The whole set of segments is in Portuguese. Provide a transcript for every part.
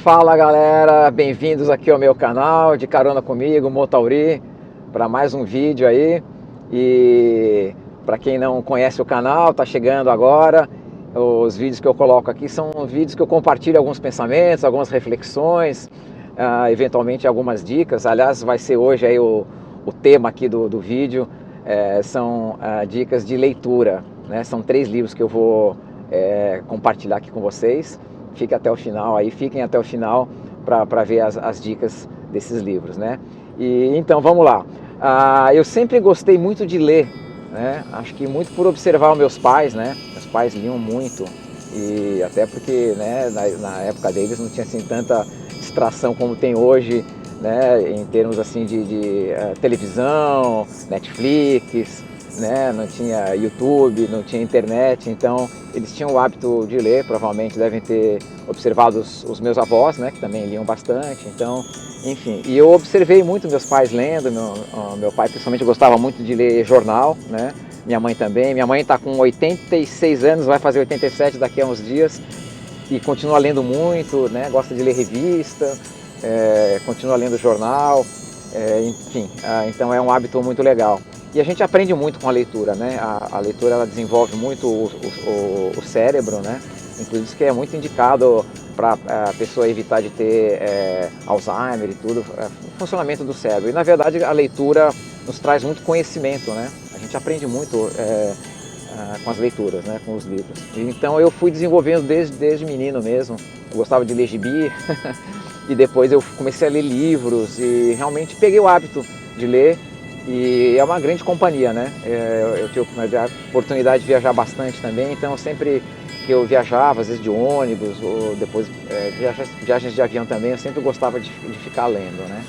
Fala galera, bem-vindos aqui ao meu canal de carona comigo, Motauri, para mais um vídeo aí. E para quem não conhece o canal, tá chegando agora. Os vídeos que eu coloco aqui são vídeos que eu compartilho alguns pensamentos, algumas reflexões, eventualmente algumas dicas. Aliás, vai ser hoje aí o tema aqui do vídeo, são dicas de leitura, né? São 3 livros que eu vou compartilhar aqui com vocês. Fiquem até o final para ver as dicas desses livros, né? E então vamos lá. Eu sempre gostei muito de ler, né? Acho que muito por observar os meus pais, né? Meus pais liam muito, e até porque, né, na época deles não tinha assim tanta distração como tem hoje, né? Em termos assim de televisão, Netflix, né? Não tinha YouTube, não tinha internet, então eles tinham o hábito de ler. Provavelmente devem ter observado os meus avós, né, que também liam bastante. Então, enfim, e eu observei muito meus pais lendo. Meu pai principalmente gostava muito de ler jornal, né? Minha mãe também. Minha mãe está com 86 anos, vai fazer 87 daqui a uns dias, e continua lendo muito, né? Gosta de ler revista, continua lendo jornal, enfim, então é um hábito muito legal. E a gente aprende muito com a leitura, né? A leitura, ela desenvolve muito o cérebro, né? Inclusive que é muito indicado para a pessoa evitar de ter Alzheimer e tudo, o funcionamento do cérebro. E na verdade a leitura nos traz muito conhecimento, né? A gente aprende muito com as leituras, né? Com os livros. Então eu fui desenvolvendo desde menino mesmo. Eu gostava de ler gibi e depois eu comecei a ler livros e realmente peguei o hábito de ler. E é uma grande companhia, né? Eu tive a oportunidade de viajar bastante também, então sempre que eu viajava, às vezes de ônibus, ou depois viagens de avião também, eu sempre gostava de ficar lendo, né?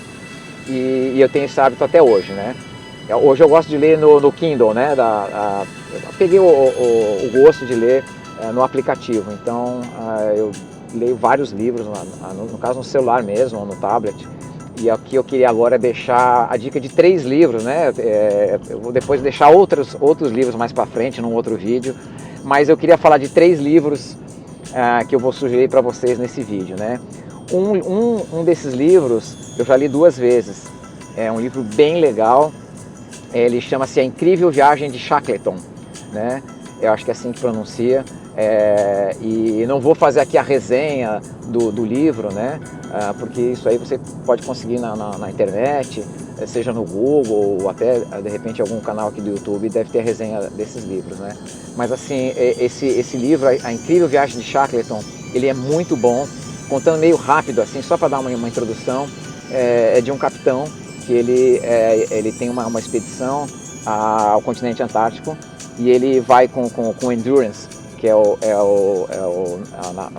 E eu tenho esse hábito até hoje, né? Hoje eu gosto de ler no Kindle, né? Eu peguei o gosto de ler no aplicativo, então eu leio vários livros, no caso no celular mesmo, ou no tablet. E aqui eu queria agora deixar a dica de 3 livros, né? Eu vou depois deixar outros livros mais para frente, num outro vídeo. Mas eu queria falar de 3 livros que eu vou sugerir para vocês nesse vídeo, né? Um desses livros eu já li 2 vezes. É um livro bem legal. Ele chama-se A Incrível Viagem de Shackleton, né? Eu acho que é assim que pronuncia. E não vou fazer aqui a resenha do livro, né? Porque isso aí você pode conseguir na internet, seja no Google ou até de repente algum canal aqui do YouTube deve ter resenha desses livros, né? Mas assim, esse livro, A Incrível Viagem de Shackleton, ele é muito bom. Contando meio rápido, assim, só para dar uma introdução, é de um capitão que ele tem uma expedição ao continente antártico, e ele vai com o Endurance, que é o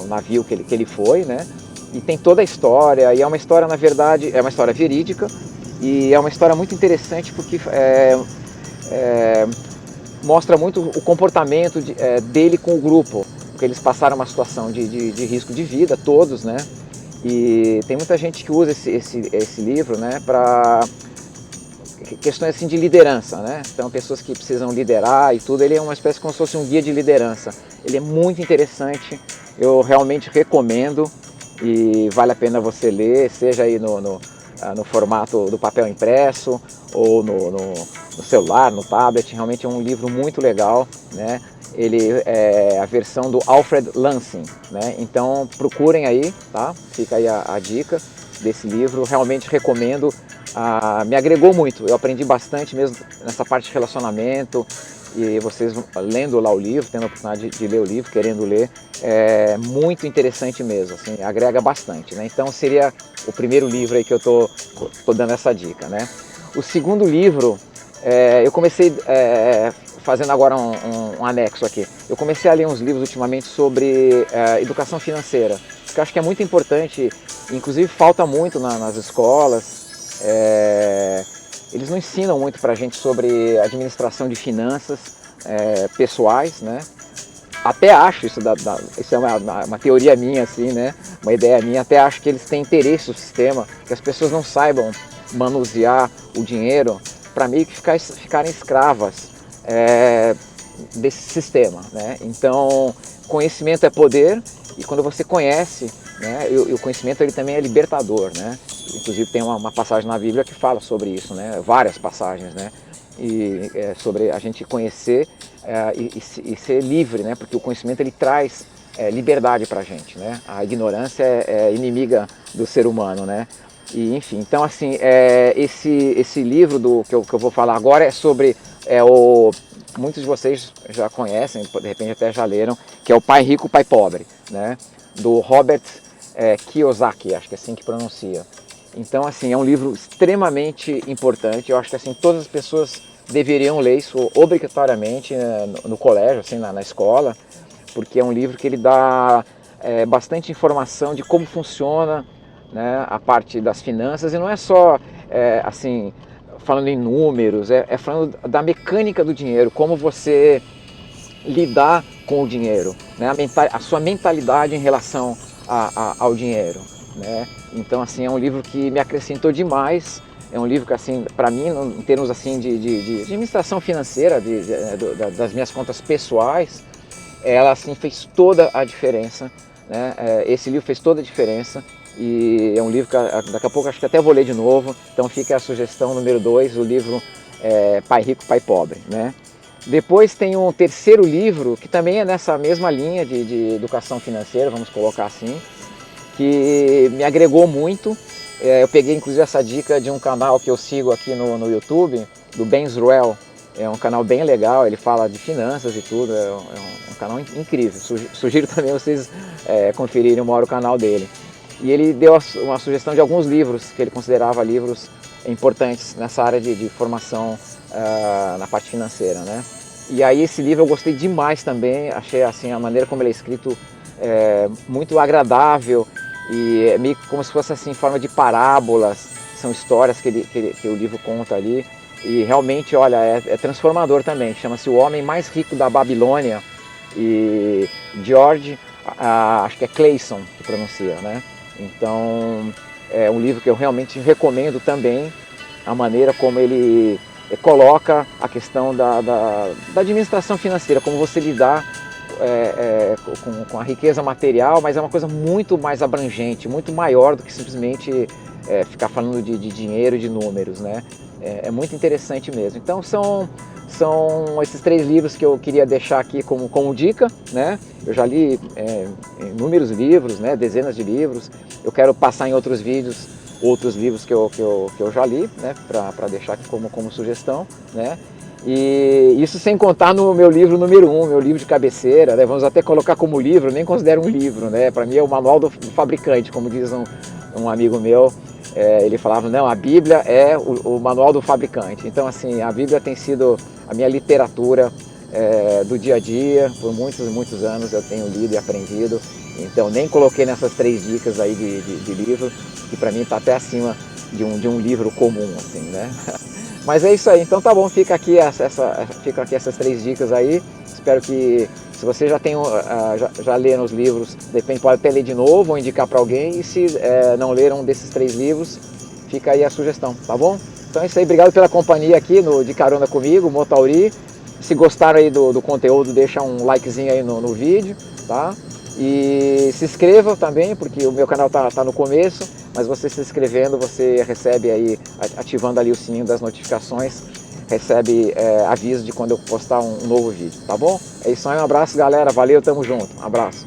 navio que ele foi, né? E tem toda a história, e é uma história, na verdade, é uma história verídica, e é uma história muito interessante porque mostra muito o comportamento dele com o grupo, porque eles passaram uma situação de risco de vida, todos, né? E tem muita gente que usa esse livro, né, para questões assim de liderança, né? Então pessoas que precisam liderar e tudo. Ele é uma espécie como se fosse um guia de liderança. Ele é muito interessante, eu realmente recomendo e vale a pena você ler, seja aí no formato do papel impresso ou no celular, no tablet. Realmente é um livro muito legal, né? Ele é a versão do Alfred Lansing, né? Então procurem aí, tá? Fica aí a dica desse livro, realmente recomendo. Me agregou muito, eu aprendi bastante mesmo nessa parte de relacionamento, e vocês lendo lá o livro, tendo a oportunidade de ler o livro, querendo ler, é muito interessante mesmo, assim, agrega bastante, né? Então seria o primeiro livro aí que eu tô dando essa dica, né? O segundo livro, eu comecei fazendo agora um anexo aqui. Eu comecei a ler uns livros ultimamente sobre educação financeira, porque eu acho que é muito importante, inclusive falta muito nas escolas. Eles não ensinam muito pra gente sobre administração de finanças pessoais, né? Até acho, isso é uma teoria minha, assim, né? Uma ideia minha, até acho que eles têm interesse no sistema, que as pessoas não saibam manusear o dinheiro para meio que ficarem escravas desse sistema, né? Então, conhecimento é poder, e quando você conhece, né? E o conhecimento ele também é libertador, né? Inclusive tem uma passagem na Bíblia que fala sobre isso, né? Várias passagens, né? E sobre a gente conhecer e ser livre, né? Porque o conhecimento ele traz liberdade para a gente, né? A ignorância é inimiga do ser humano, né? E, enfim, então assim, esse livro que eu vou falar agora é sobre muitos de vocês já conhecem, de repente até já leram, que é o Pai Rico, Pai Pobre, né? Do Robert Kiyosaki, acho que é assim que pronuncia. Então, assim, é um livro extremamente importante. Eu acho que assim todas as pessoas deveriam ler isso obrigatoriamente no colégio, assim, na escola, porque é um livro que ele dá bastante informação de como funciona, né, a parte das finanças, e não é só assim falando em números, falando da mecânica do dinheiro, como você lidar com o dinheiro, né, a sua mentalidade em relação ao dinheiro, né? Então, assim, é um livro que me acrescentou demais. É um livro que, assim, para mim, em termos assim de administração financeira, das minhas contas pessoais, ela assim fez toda a diferença, né? Esse livro fez toda a diferença e é um livro que daqui a pouco acho que até vou ler de novo. Então fica a sugestão número 2, o livro Pai Rico, Pai Pobre, né? Depois tem um terceiro livro que também é nessa mesma linha de educação financeira, vamos colocar assim, que me agregou muito. Eu peguei inclusive essa dica de um canal que eu sigo aqui no YouTube, do Ben Zruel. É um canal bem legal, ele fala de finanças e tudo, é um canal incrível. Sugiro também vocês conferirem uma hora o canal dele. E ele deu uma sugestão de alguns livros que ele considerava livros importantes nessa área de formação na parte financeira, né? E aí esse livro eu gostei demais também, achei assim a maneira como ele é escrito muito agradável e meio como se fosse assim em forma de parábolas, são histórias que o livro conta ali. E realmente, olha, é transformador também. Chama-se O Homem Mais Rico da Babilônia. E George, acho que é Clayson que pronuncia, né? Então, é um livro que eu realmente recomendo também. A maneira como ele coloca a questão da administração financeira, como você lidar com a riqueza material, mas é uma coisa muito mais abrangente, muito maior do que simplesmente ficar falando de dinheiro e de números, né? É muito interessante mesmo. Então são esses 3 livros que eu queria deixar aqui como dica, né? Eu já li inúmeros livros, né? Dezenas de livros. Eu quero passar em outros vídeos outros livros que eu já li, né? Para deixar aqui como sugestão, né? E isso sem contar no meu livro número 1, meu livro de cabeceira, né? Vamos até colocar como livro, nem considero um livro, né? Para mim é o manual do fabricante, como diz um amigo meu. Ele falava, não, a Bíblia é o manual do fabricante. Então, assim, a Bíblia tem sido a minha literatura do dia a dia, por muitos e muitos anos eu tenho lido e aprendido. Então, nem coloquei nessas 3 dicas aí de livro, que para mim está até acima de um livro comum, assim, né? Mas é isso aí, então tá bom, fica aqui essas 3 dicas aí. Espero que, se você já leram os livros, de repente pode até ler de novo ou indicar para alguém. E se não leram desses 3 livros, fica aí a sugestão, tá bom? Então é isso aí, obrigado pela companhia aqui De Carona Comigo, Motauri. Se gostaram aí do conteúdo, deixa um likezinho aí no vídeo, tá? E se inscreva também, porque o meu canal tá no começo, mas você se inscrevendo, você recebe aí, ativando ali o sininho das notificações, recebe aviso de quando eu postar um novo vídeo, tá bom? É isso aí, um abraço galera, valeu, tamo junto, um abraço.